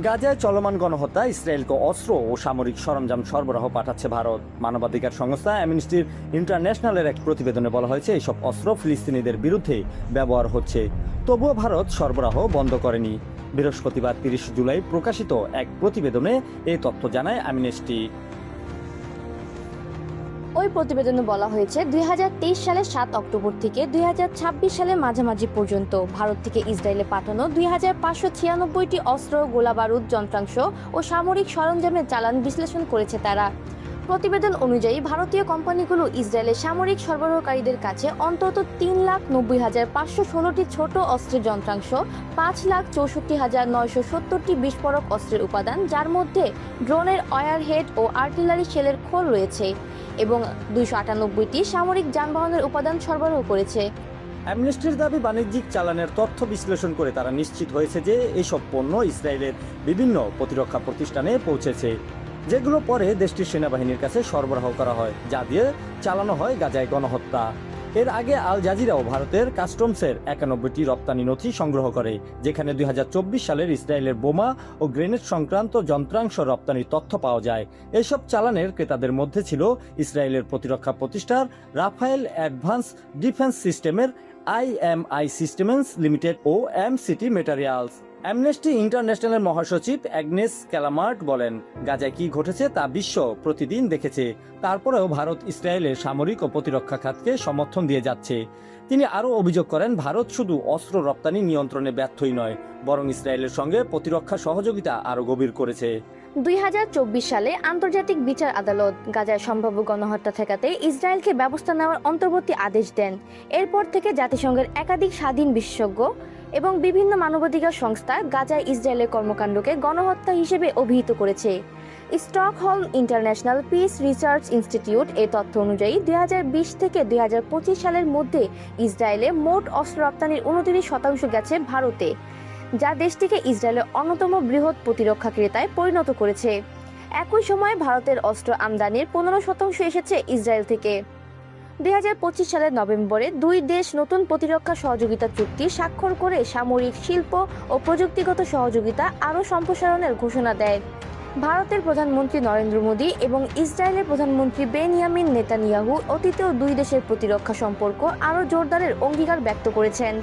গাজায় চলমান গণহত্যা, ইসরায়েলকে অস্ত্র ও সামরিক সরঞ্জাম সরবরাহ পাঠাচ্ছে ভারত। মানবাধিকার সংস্থা অ্যামনেস্টি ইন্টারন্যাশনালের এক প্রতিবেদনে বলা হয়েছে এইসব অস্ত্র ফিলিস্তিনিদের বিরুদ্ধে ব্যবহার হচ্ছে। তবুও ভারত সরবরাহ বন্ধ করেনি। বৃহস্পতিবার ৩০ জুলাই প্রকাশিত এক প্রতিবেদনে এই তথ্য জানায় অ্যামনেস্টি। ওই প্রতিবেদনে বলা হয়েছে ২০২৩ সালের ৭ অক্টোবর থেকে ২০২৬ সালের মাঝামাঝি পর্যন্ত ভারত থেকে ইসরায়েলে পাঠানো ২৫৯৬টি অস্ত্র, গোলাবারুদ, যন্ত্রাংশ ও সামরিক সরঞ্জামের চালান বিশ্লেষণ করেছে তারা। প্রতিবেদন অনুযায়ী ভারতীয় কোম্পানিগুলো ইসরায়েলের সামরিক সরবরাহকারীদের কাছে অন্তত ৩,৯০,৫১৬টি ছোট অস্ত্রের যন্ত্রাংশ, ৫,৬৪,৯৭০টি বিস্ফোরক অস্ত্রের উপাদান, যার মধ্যে ড্রোনের ওয়্যারহেড ও আর্টিলারি শেলের খোল রয়েছে, এবং ২৯৮টি সামরিক যানবাহনের উপাদান সরবরাহ করেছে। অ্যামনেস্টির দাবি, বাণিজ্যিক চালানের তথ্য বিশ্লেষণ করে তারা নিশ্চিত হয়েছে যে এইসব পণ্য ইসরায়েলের বিভিন্ন প্রতিরক্ষা প্রতিষ্ঠানে পৌঁছেছে, যেগুলো পরে দেশটির সেনাবাহিনীর কাছে সরবরাহ করা হয়, যা দিয়ে চালানো হয় গাজায় গণহত্যা। এর আগে আল জাজিরাও ভারতের কাস্টমসের ৯১টি রপ্তানি নথি সংগ্রহ করে, যেখানে ২০২৪ সালের ইসরায়েলের বোমা ও গ্রেনেড সংক্রান্ত যন্ত্রাংশ রপ্তানির তথ্য পাওয়া যায়। এসব চালানের ক্রেতাদের মধ্যে ছিল ইসরায়েলের প্রতিরক্ষা প্রতিষ্ঠান রাফায়েল অ্যাডভান্স ডিফেন্স সিস্টেমের, IMI সিস্টেমস লিমিটেড ও MCT ম্যাটেরিয়ালস। অ্যামনেস্টি ইন্টারন্যাশনালের মহাসচিব অ্যাগনেস ক্যালামার্ট বলেন, গাজায় কি ঘটেছে তা বিশ্ব প্রতিদিন দেখেছে। তারপরেও ভারত ইসরায়েলের সামরিক ও প্রতিরক্ষা খাতকে সমর্থন দিয়ে যাচ্ছে। তিনি আরও অভিযোগ করেন, ভারত শুধু অস্ত্র রপ্তানি নিয়ন্ত্রণে ব্যর্থই নয়, বরং ইসরায়েলের সঙ্গে প্রতিরক্ষা সহযোগিতা আরও গভীর করেছে। ২০২৪ সালে আন্তর্জাতিক বিচার আদালত গাজায় সম্ভাব্য গণহত্যা ঠেকাতে ইসরায়েলকে ব্যবস্থা নেওয়ার অন্তর্বর্তী আদেশ দেন। এরপর থেকে জাতিসংঘের একাধিক স্বাধীন বিশেষজ্ঞ এবং বিভিন্ন মানবাধিকার সংস্থা গাজায় ইসরায়েলের কর্মকাণ্ডকে গণহত্যা হিসেবে অভিহিত করেছে। Stockholm international piece research institute এর তথ্য অনুযায়ী ২০২০ থেকে ২০২৫ সালের মধ্যে ইসরায়েলে মোট অস্ত্র রপ্তানির ২৯% গেছে ভারতে, যা দেশটিকে ইসরায়েলের অন্যতম বৃহৎ প্রতিরক্ষা ক্রেতায় পরিণত করেছে। একই সময়ে ভারতের অস্ত্র আমদানির ১৫% এসেছে ইসরায়েল থেকে। ২০২৫ সালের নভেম্বরে দুই দেশ নতুন প্রতিরক্ষা সহযোগিতা চুক্তি স্বাক্ষর করে সামরিক, শিল্প ও প্রযুক্তিগত সহযোগিতা আরও সম্প্রসারণের ঘোষণা দেয়। ভারতের প্রধানমন্ত্রী নরেন্দ্র মোদী এবং ইসরায়েলের প্রধানমন্ত্রী বেনিয়ামিন নেতানিয়াহু অতীতেও দুই দেশের প্রতিরক্ষা সম্পর্ক আরও জোরদারের অঙ্গীকার ব্যক্ত করেছেন।